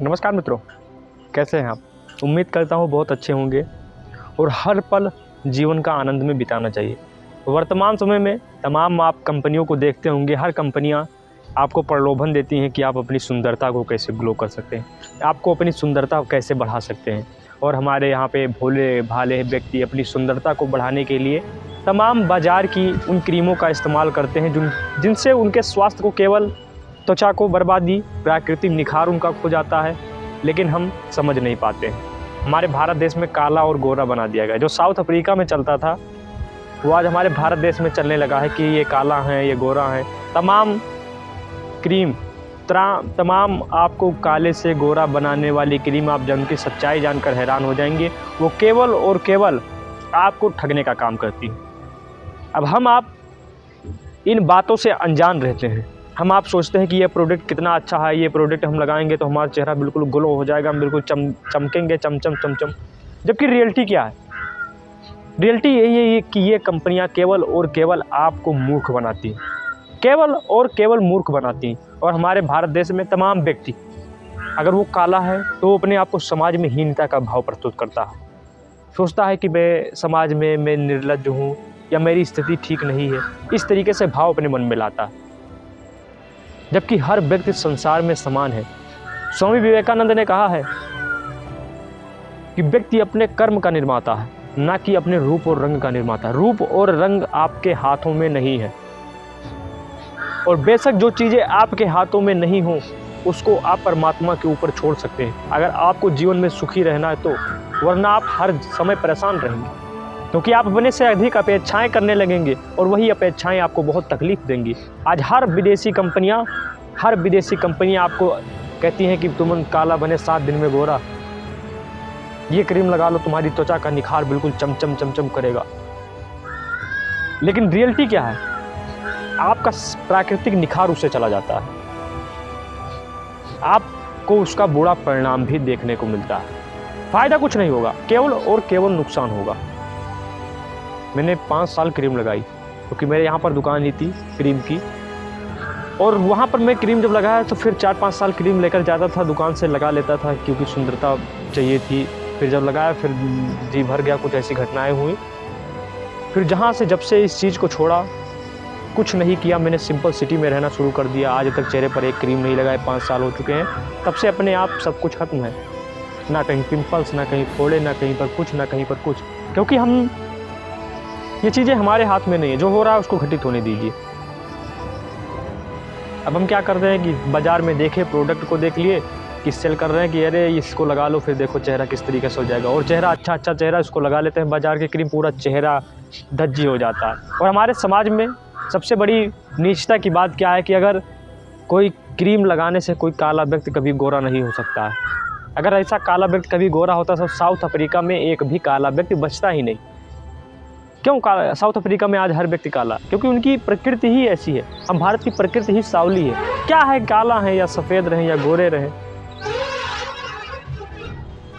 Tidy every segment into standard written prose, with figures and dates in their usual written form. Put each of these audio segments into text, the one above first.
नमस्कार मित्रों, कैसे हैं आप? उम्मीद करता हूँ बहुत अच्छे होंगे और हर पल जीवन का आनंद में बिताना चाहिए। वर्तमान समय में तमाम आप कंपनियों को देखते होंगे, हर कंपनियाँ आपको प्रलोभन देती हैं कि आप अपनी सुंदरता को कैसे ग्लो कर सकते हैं, आपको अपनी सुंदरता को कैसे बढ़ा सकते हैं। और हमारे यहाँ पे भोले-भाले व्यक्ति अपनी सुंदरता को बढ़ाने के लिए तमाम बाज़ार की उन क्रीमों का इस्तेमाल करते हैं जिनसे उनके स्वास्थ्य को केवल त्वचा को बर्बादी, प्राकृतिक निखार उनका खो जाता है, लेकिन हम समझ नहीं पाते हैं। हमारे भारत देश में काला और गोरा बना दिया गया। जो साउथ अफ्रीका में चलता था, वो आज हमारे भारत देश में चलने लगा है कि ये काला है, ये गोरा है। तमाम क्रीम, तमाम आपको काले से गोरा बनाने वाली क्रीम, आप उनकी सच्चाई जानकर हैरान हो जाएंगे। वो केवल और केवल आपको ठगने का काम करती है। अब आप इन बातों से अनजान रहते हैं। आप सोचते हैं कि ये प्रोडक्ट कितना अच्छा है, ये प्रोडक्ट हम लगाएंगे तो हमारा चेहरा बिल्कुल ग्लो हो जाएगा, हम बिल्कुल चमकेंगे चमचम। जबकि रियलिटी क्या है? रियलिटी यही है कि ये कंपनियां केवल और केवल आपको मूर्ख बनाती हैं, केवल और केवल मूर्ख बनाती हैं। और हमारे भारत देश में तमाम व्यक्ति, अगर वो काला है तो वो अपने आप को समाज में हीनता का भाव प्रस्तुत करता है, सोचता है कि मैं समाज में मैं निर्लज्ज हूँ या मेरी स्थिति ठीक नहीं है। इस तरीके से भाव अपने मन में लाता है, जबकि हर व्यक्ति संसार में समान है। स्वामी विवेकानंद ने कहा है कि व्यक्ति अपने कर्म का निर्माता है, ना कि अपने रूप और रंग का निर्माता। रूप और रंग आपके हाथों में नहीं है, और बेशक जो चीज़ें आपके हाथों में नहीं हो उसको आप परमात्मा के ऊपर छोड़ सकते हैं, अगर आपको जीवन में सुखी रहना है तो। वरना आप हर समय परेशान रहेंगे, क्योंकि आप अपने से अधिक अपेक्षाएं करने लगेंगे और वही अपेक्षाएं आपको बहुत तकलीफ देंगी। आज हर विदेशी कंपनियां आपको कहती हैं कि तुम काला बने 7 दिन में गोरा, ये क्रीम लगा लो, तुम्हारी त्वचा का निखार बिल्कुल चमचम करेगा। लेकिन रियलिटी क्या है? आपका प्राकृतिक निखार उससे चला जाता है, आपको उसका बुरा परिणाम भी देखने को मिलता है। फायदा कुछ नहीं होगा, केवल और केवल नुकसान होगा। मैंने 5 साल क्रीम लगाई, क्योंकि मेरे यहाँ पर दुकान ही थी क्रीम की, और वहाँ पर मैं क्रीम जब लगाया तो फिर 4-5 साल क्रीम लेकर जाता था, दुकान से लगा लेता था क्योंकि सुंदरता चाहिए थी। फिर जब लगाया फिर जी भर गया, कुछ ऐसी घटनाएं हुई। फिर जब से इस चीज़ को छोड़ा, कुछ नहीं किया, मैंने सिंपल सिटी में रहना शुरू कर दिया। आज तक चेहरे पर एक क्रीम नहीं लगाए, 5 साल हो चुके हैं। तब से अपने आप सब कुछ खत्म है, ना कहीं पिंपल्स, ना कहीं फोड़े, ना कहीं पर कुछ, ना कहीं पर कुछ, क्योंकि ये चीज़ें हमारे हाथ में नहीं है। जो हो रहा है उसको घटित होने दीजिए। अब हम क्या कर रहे हैं कि बाज़ार में देखे, प्रोडक्ट को देख लिए कि सेल कर रहे हैं कि अरे इसको लगा लो, फिर देखो चेहरा किस तरीके से हो जाएगा। और चेहरा अच्छा चेहरा इसको लगा लेते हैं, बाज़ार की क्रीम पूरा चेहरा धज्जी हो जाता है। और हमारे समाज में सबसे बड़ी नीचता की बात क्या है कि अगर कोई क्रीम लगाने से कोई काला व्यक्ति कभी गोरा नहीं हो सकता है। अगर ऐसा काला व्यक्ति कभी गोरा होता तो साउथ अफ्रीका में एक भी काला व्यक्ति बचता ही नहीं। क्यों साउथ अफ्रीका में आज हर व्यक्ति काला? क्योंकि उनकी प्रकृति ही ऐसी है। हम भारत की प्रकृति ही सावली है। क्या है, काला है या सफ़ेद रहे या गोरे रहे।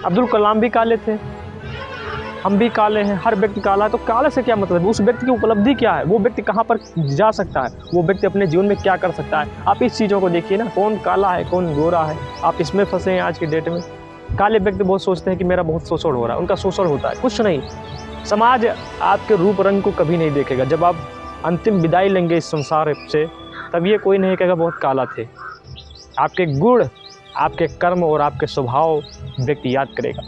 अब्दुल कलाम भी काले थे, हम भी काले हैं, हर व्यक्ति काला है। तो काले से क्या मतलब? उस व्यक्ति की उपलब्धि क्या है? वो व्यक्ति कहाँ पर जा सकता है? वो व्यक्ति अपने जीवन में क्या कर सकता है? आप इस चीज़ों को देखिए ना, कौन काला है, कौन गोरा है। आप इसमें फंसे हैं आज की डेट में। काले व्यक्ति बहुत सोचते हैं कि मेरा बहुत शोषण हो रहा है, उनका शोषण होता है। कुछ नहीं, समाज आपके रूप रंग को कभी नहीं देखेगा। जब आप अंतिम विदाई लेंगे इस संसार से, तब ये कोई नहीं कहेगा बहुत काला थे। आपके गुण, आपके कर्म और आपके स्वभाव व्यक्ति याद करेगा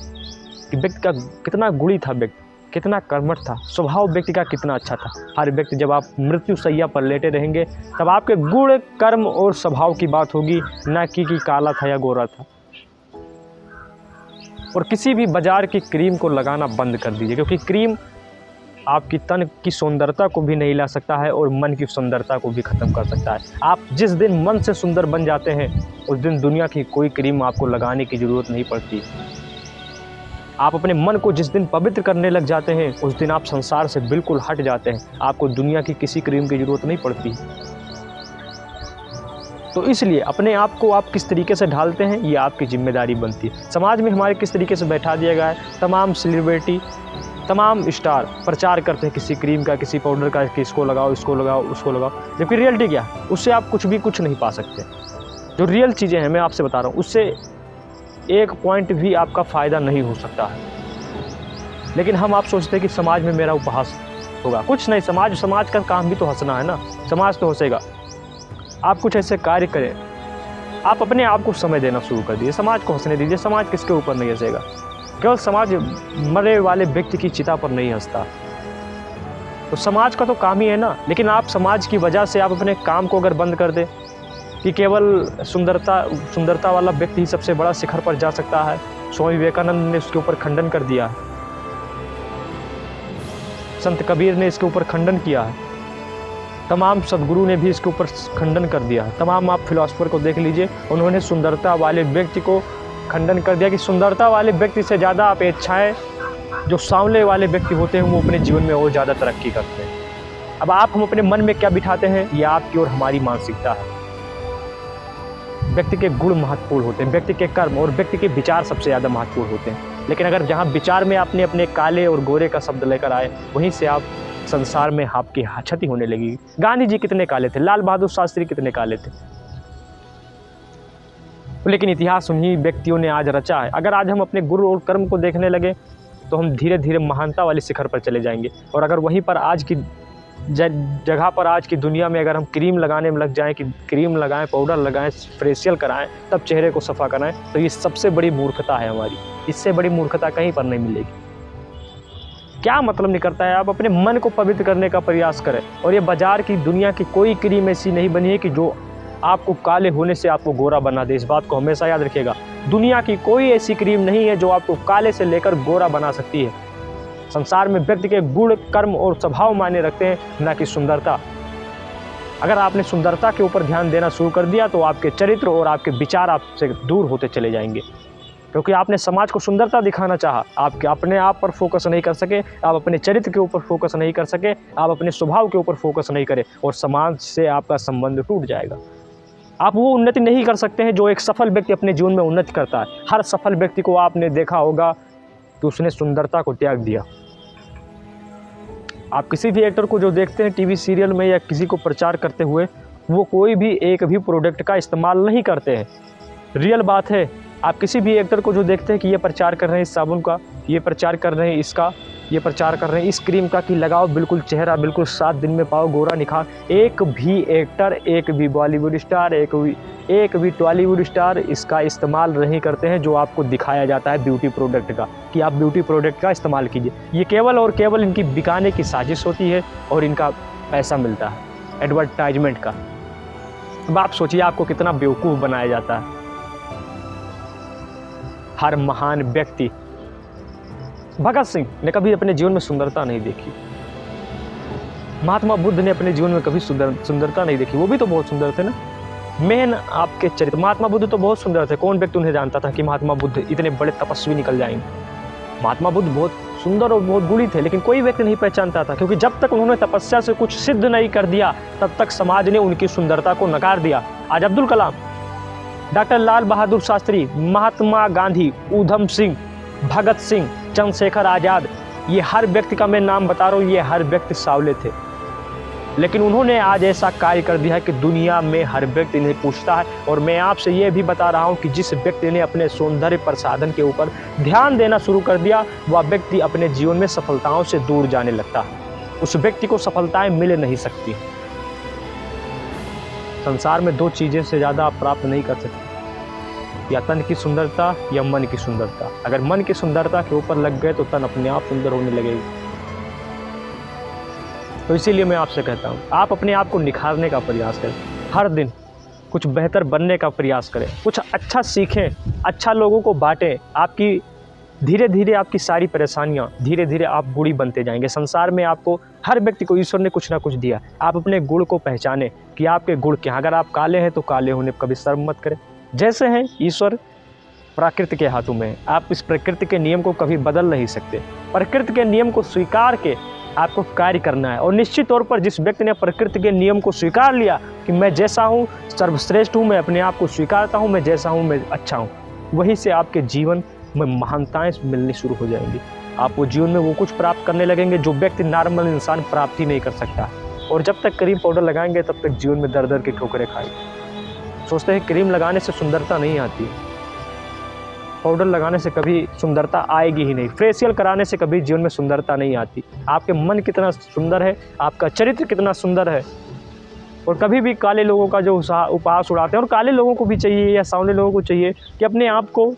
कि व्यक्ति का कितना गुणी था, व्यक्ति कितना कर्मठ था, स्वभाव व्यक्ति का कितना अच्छा था। हर व्यक्ति जब आप मृत्यु शैया पर लेटे रहेंगे, तब आपके गुण, कर्म और स्वभाव की बात होगी, ना कि काला था या गोरा था। और किसी भी बाज़ार की क्रीम को लगाना बंद कर दीजिए, क्योंकि क्रीम आपकी तन की सुंदरता को भी नहीं ला सकता है और मन की सुंदरता को भी ख़त्म कर सकता है। आप जिस दिन मन से सुंदर बन जाते हैं, उस दिन दुनिया की कोई क्रीम आपको लगाने की ज़रूरत नहीं पड़ती। आप अपने मन को जिस दिन पवित्र करने लग जाते हैं, उस दिन आप संसार से बिल्कुल हट जाते हैं। आपको दुनिया की किसी क्रीम की ज़रूरत नहीं पड़ती। तो इसलिए अपने आप को आप किस तरीके से ढालते हैं, ये आपकी जिम्मेदारी बनती है। समाज में हमारे किस तरीके से बैठा दिया गया है। तमाम सेलिब्रिटी, तमाम स्टार प्रचार करते हैं किसी क्रीम का, किसी पाउडर का, कि इसको लगाओ, इसको लगाओ, उसको लगाओ। जबकि रियलिटी क्या है? उससे आप कुछ नहीं पा सकते। जो रियल चीज़ें हैं, मैं आपसे बता रहा हूँ, उससे एक पॉइंट भी आपका फ़ायदा नहीं हो सकता है। लेकिन हम आप सोचते हैं कि समाज में मेरा उपहास होगा। कुछ नहीं, समाज का काम भी तो हँसना है ना, समाज तो हँसेगा। आप कुछ ऐसे कार्य करें, आप अपने आप को समय देना शुरू कर दीजिए, समाज को हँसने दीजिए। समाज किसके ऊपर नहीं हँसेगा? केवल समाज मरे वाले व्यक्ति की चिता पर नहीं हँसता। तो समाज का तो काम ही है ना। लेकिन आप समाज की वजह से आप अपने काम को अगर बंद कर दें कि केवल सुंदरता वाला व्यक्ति ही सबसे बड़ा शिखर पर जा सकता है, स्वामी विवेकानंद ने उसके ऊपर खंडन कर दिया है, संत कबीर ने इसके ऊपर खंडन किया है, तमाम सदगुरु ने भी इसके ऊपर खंडन कर दिया है। तमाम आप फिलोसफर को देख लीजिए, उन्होंने सुंदरता वाले व्यक्ति को खंडन कर दिया कि सुंदरता वाले व्यक्ति से ज़्यादा अपेक्षाएं जो सांवले वाले व्यक्ति होते हैं वो अपने जीवन में और ज़्यादा तरक्की करते हैं। अब हम अपने मन में क्या बिठाते हैं, ये आपकी और हमारी मानसिकता है। व्यक्ति के गुण महत्वपूर्ण होते हैं, व्यक्ति के कर्म और व्यक्ति के विचार सबसे ज़्यादा महत्वपूर्ण होते हैं। लेकिन अगर जहाँ विचार में आपने अपने काले और गोरे का शब्द लेकर आए, वहीं से आप संसार में आपकी क्षति होने लगी। गांधी जी कितने काले थे, लाल बहादुर शास्त्री कितने काले थे, लेकिन इतिहास उन्हीं व्यक्तियों ने आज रचा है। अगर आज हम अपने गुरु और कर्म को देखने लगे तो हम धीरे धीरे महानता वाले शिखर पर चले जाएंगे। और अगर वहीं पर आज की जगह पर आज की दुनिया में अगर हम क्रीम लगाने में लग जाएं कि क्रीम लगाएं, पाउडर लगाएं, फेशियल कराएं, तब चेहरे को सफ़ा कराएं, तो ये सबसे बड़ी मूर्खता है हमारी। इससे बड़ी मूर्खता कहीं पर नहीं मिलेगी। क्या मतलब निकलता है? आप अपने मन को पवित्र करने का प्रयास करें। और ये बाजार की दुनिया की कोई क्रीम ऐसी नहीं बनी है कि जो आपको काले होने से आपको गोरा बना दे। इस बात को हमेशा याद रखिएगा। दुनिया की कोई ऐसी क्रीम नहीं है जो आपको काले से लेकर गोरा बना सकती है। संसार में व्यक्ति के गुण, कर्म और स्वभाव मायने रखते हैं, न कि सुंदरता। अगर आपने सुंदरता के ऊपर ध्यान देना शुरू कर दिया तो आपके चरित्र और आपके विचार आपसे दूर होते चले जाएंगे, क्योंकि आपने समाज को सुंदरता दिखाना चाहा। आप अपने आप पर फोकस नहीं कर सके, आप अपने चरित्र के ऊपर फोकस नहीं कर सके, आप अपने स्वभाव के ऊपर फोकस नहीं करें, और समाज से आपका संबंध टूट जाएगा। आप वो उन्नति नहीं कर सकते हैं जो एक सफल व्यक्ति अपने जीवन में उन्नति करता है। हर सफल व्यक्ति को आपने देखा होगा कि उसने सुंदरता को त्याग दिया। आप किसी भी एक्टर को जो देखते हैं टीवी सीरियल में या किसी को प्रचार करते हुए, वो कोई भी एक भी प्रोडक्ट का इस्तेमाल नहीं करते हैं। रियल बात है। आप किसी भी एक्टर को जो देखते हैं कि ये प्रचार कर रहे हैं इस साबुन का, ये प्रचार कर रहे हैं इसका, ये प्रचार कर रहे हैं इस क्रीम का कि लगाओ बिल्कुल चेहरा बिल्कुल 7 दिन में पाओ गोरा निखार, एक भी एक्टर, एक भी बॉलीवुड स्टार, एक भी टॉलीवुड स्टार इसका इस्तेमाल नहीं करते हैं जो आपको दिखाया जाता है ब्यूटी प्रोडक्ट का, कि आप ब्यूटी प्रोडक्ट का इस्तेमाल कीजिए। ये केवल और केवल इनकी बिकाने की साजिश होती है और इनका पैसा मिलता है एडवर्टाइजमेंट का। अब आप सोचिए आपको कितना बेवकूफ़ बनाया जाता है। हर महान व्यक्ति, भगत सिंह ने कभी अपने जीवन में सुंदरता नहीं देखी। महात्मा बुद्ध ने अपने जीवन में कभी सुंदरता नहीं देखी। वो भी तो बहुत सुंदर थे ना। मेन आपके चरित्र। महात्मा बुद्ध तो बहुत सुंदर थे। कौन व्यक्ति उन्हें जानता था कि महात्मा बुद्ध इतने बड़े तपस्वी निकल जाएंगे। महात्मा बुद्ध बहुत सुंदर और बहुत गुणी थे, लेकिन कोई व्यक्ति नहीं पहचानता था, क्योंकि जब तक उन्होंने तपस्या से कुछ सिद्ध नहीं कर दिया तब तक समाज ने उनकी सुंदरता को नकार दिया। आज अब्दुल कलाम, डॉक्टर लाल बहादुर शास्त्री, महात्मा गांधी, ऊधम सिंह, भगत सिंह, चंद्रशेखर आज़ाद, ये हर व्यक्ति का मैं नाम बता रहा हूँ, ये हर व्यक्ति सांवले थे, लेकिन उन्होंने आज ऐसा कार्य कर दिया है कि दुनिया में हर व्यक्ति इन्हें पूछता है। और मैं आपसे ये भी बता रहा हूँ कि जिस व्यक्ति ने अपने सौंदर्य प्रसाधन के ऊपर ध्यान देना शुरू कर दिया, वह व्यक्ति अपने जीवन में सफलताओं से दूर जाने लगता है। उस व्यक्ति को सफलताएं मिल नहीं सकती। संसार में 2 चीज़ें से ज़्यादा आप प्राप्त नहीं कर सकते, या तन की सुंदरता या मन की सुंदरता। अगर मन की सुंदरता के ऊपर लग गए तो तन अपने आप सुंदर होने लगेगी। तो इसीलिए मैं आपसे कहता हूँ, आप अपने आप को निखारने का प्रयास करें, हर दिन कुछ बेहतर बनने का प्रयास करें, कुछ अच्छा सीखें, अच्छा लोगों को बांटें। आपकी धीरे धीरे आपकी सारी परेशानियाँ धीरे धीरे आप गुणी बनते जाएंगे। संसार में आपको हर व्यक्ति को ईश्वर ने कुछ ना कुछ दिया। आप अपने गुण को पहचानें कि आपके गुण क्या। अगर आप काले हैं तो काले होने पर कभी शर्म मत करें। जैसे हैं ईश्वर प्रकृति के हाथों में है। आप इस प्रकृति के नियम को कभी बदल नहीं सकते। प्रकृति के नियम को स्वीकार के आपको कार्य करना है। और निश्चित तौर पर जिस व्यक्ति ने प्रकृति के नियम को स्वीकार लिया कि मैं जैसा हूँ सर्वश्रेष्ठ हूँ, मैं अपने आप को स्वीकारता हूँ, मैं जैसा हूँ मैं अच्छा हूँ, वहीं से आपके जीवन में महानताएं मिलनी शुरू हो जाएंगी। आप वो जीवन में वो कुछ प्राप्त करने लगेंगे जो व्यक्ति नॉर्मल इंसान प्राप्त ही नहीं कर सकता। और जब तक क्रीम पाउडर लगाएंगे तब तक जीवन में दर दर की ठोकरें खाएंगे। सोचते हैं क्रीम लगाने से सुंदरता नहीं आती, पाउडर लगाने से कभी सुंदरता आएगी ही नहीं, फेशियल कराने से कभी जीवन में सुंदरता नहीं आती। आपके मन कितना सुंदर है, आपका चरित्र कितना सुंदर है। और कभी भी काले लोगों का जो उपहास उड़ाते हैं, और काले लोगों को भी चाहिए या सांवले लोगों को चाहिए कि अपने आप को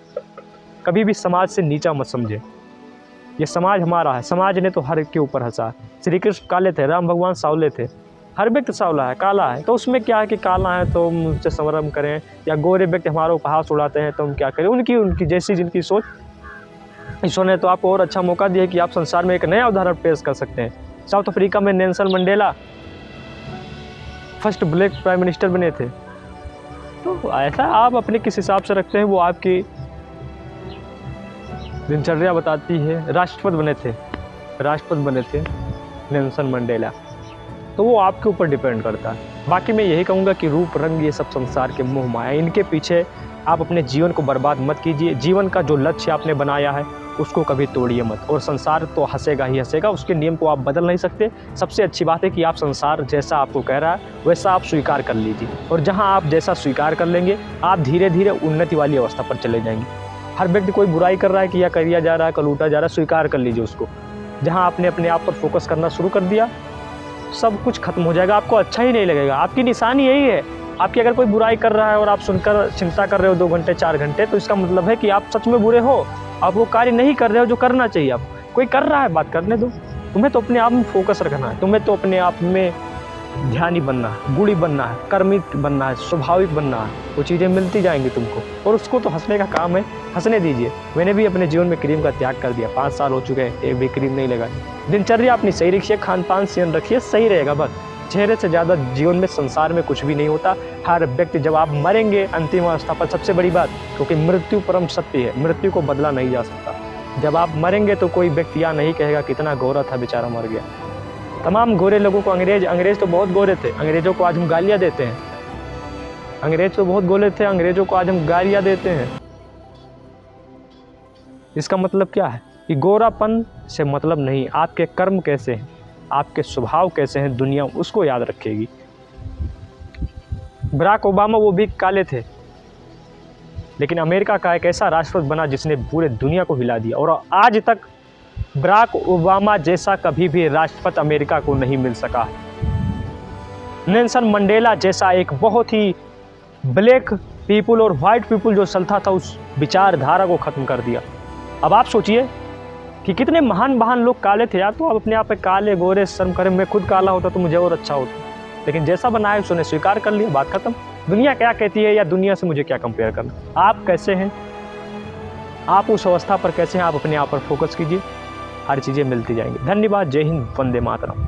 कभी भी समाज से नीचा मत समझे। ये समाज हमारा है, समाज ने तो हर एक के ऊपर हंसा। श्री कृष्ण काले थे, राम भगवान सांवले थे, हर व्यक्ति सांवला है, काला है, तो उसमें क्या है कि काला है तो हम उससे संवरण करें, या गोरे व्यक्ति हमारा उपहास उड़ाते हैं तो हम क्या करें। उनकी जैसी जिनकी सोच, ईश्वर ने तो आपको और अच्छा मौका दिया कि आप संसार में एक नया उदाहरण पेश कर सकते हैं। साउथ अफ्रीका में Nelson Mandela first black prime minister बने थे। तो ऐसा आप अपने किस हिसाब से रखते हैं, वो आपकी दिनचर्या बताती है। राष्ट्रपति बने थे नेल्सन मंडेला, तो वो आपके ऊपर डिपेंड करता है। बाकी मैं यही कहूँगा कि रूप रंग ये सब संसार के मोह माया, इनके पीछे आप अपने जीवन को बर्बाद मत कीजिए। जीवन का जो लक्ष्य आपने बनाया है उसको कभी तोड़िए मत, और संसार तो हंसेगा ही हंसेगा, उसके नियम को आप बदल नहीं सकते। सबसे अच्छी बात है कि आप संसार जैसा आपको कह रहा है वैसा आप स्वीकार कर लीजिए, और जहाँ आप जैसा स्वीकार कर लेंगे आप धीरे धीरे उन्नति वाली अवस्था पर चले जाएंगे। हर व्यक्ति कोई बुराई कर रहा है कि या किया जा रहा है, लूटा जा रहा है, स्वीकार कर लीजिए उसको। जहाँ आपने अपने आप पर फोकस करना शुरू कर दिया, सब कुछ खत्म हो जाएगा, आपको अच्छा ही नहीं लगेगा। आपकी निशानी यही है, आपकी अगर कोई बुराई कर रहा है और आप सुनकर चिंता कर रहे हो 2 घंटे 4 घंटे, तो इसका मतलब है कि आप सच में बुरे हो, आप वो कार्य नहीं कर रहे हो जो करना चाहिए। आप कोई कर रहा है, बात करने दो। तुम्हें तो अपने आप में फोकस रखना है, तुम्हें तो अपने आप में ध्यानी बनना है, गुणी बनना है, कर्मित बनना है, स्वाभाविक बनना है। वो चीज़ें मिलती जाएंगी तुमको, और उसको तो हंसने का काम है, हंसने दीजिए। मैंने भी अपने जीवन में क्रीम का त्याग कर दिया, 5 साल हो चुके हैं, एक भी क्रीम नहीं लगाई। दिनचर्या अपनी सही रखिए, खान पान सेहन रखिए, सही रहेगा बस। चेहरे से ज़्यादा जीवन में संसार में कुछ भी नहीं होता। हर व्यक्ति जब आप मरेंगे अंतिम अवस्था पर, सबसे बड़ी बात, क्योंकि मृत्यु परम सत्य है, मृत्यु को बदला नहीं जा सकता। जब आप मरेंगे तो कोई व्यक्ति यह नहीं कहेगा कितना गोरा था बेचारा, मर गया। तमाम गोरे लोगों को अंग्रेज तो बहुत गोरे थे, अंग्रेजों को आज हम गालियाँ देते हैं। अंग्रेज तो बहुत गोरे थे, अंग्रेजों को आज हम गालियाँ देते हैं। इसका मतलब क्या है कि गोरापन से मतलब नहीं, आपके कर्म कैसे हैं, आपके स्वभाव कैसे हैं, दुनिया उसको याद रखेगी। बराक ओबामा वो भी काले थे, लेकिन अमेरिका का एक ऐसा राष्ट्रपति बना जिसने पूरे दुनिया को हिला दिया, और आज तक बराक ओबामा जैसा कभी भी राष्ट्रपति अमेरिका को नहीं मिल सका। नेल्सन मंडेला जैसा एक बहुत ही ब्लैक पीपल और वाइट पीपल जो चलता था, उस विचारधारा को ख़त्म कर दिया। अब आप सोचिए कि कितने महान लोग काले थे यार, तो आप अपने आप पे काले गोरे शर्म करें। मैं खुद काला होता तो मुझे और अच्छा होता, लेकिन जैसा बनाया उसने स्वीकार कर लिया, बात खत्म। दुनिया क्या कहती है या दुनिया से मुझे क्या कंपेयर करना। आप कैसे हैं, आप उस अवस्था पर कैसे हैं, आप अपने आप पर फोकस कीजिए, हर चीज़ें मिलती जाएंगी। धन्यवाद। जय हिंद, वंदे मातरम।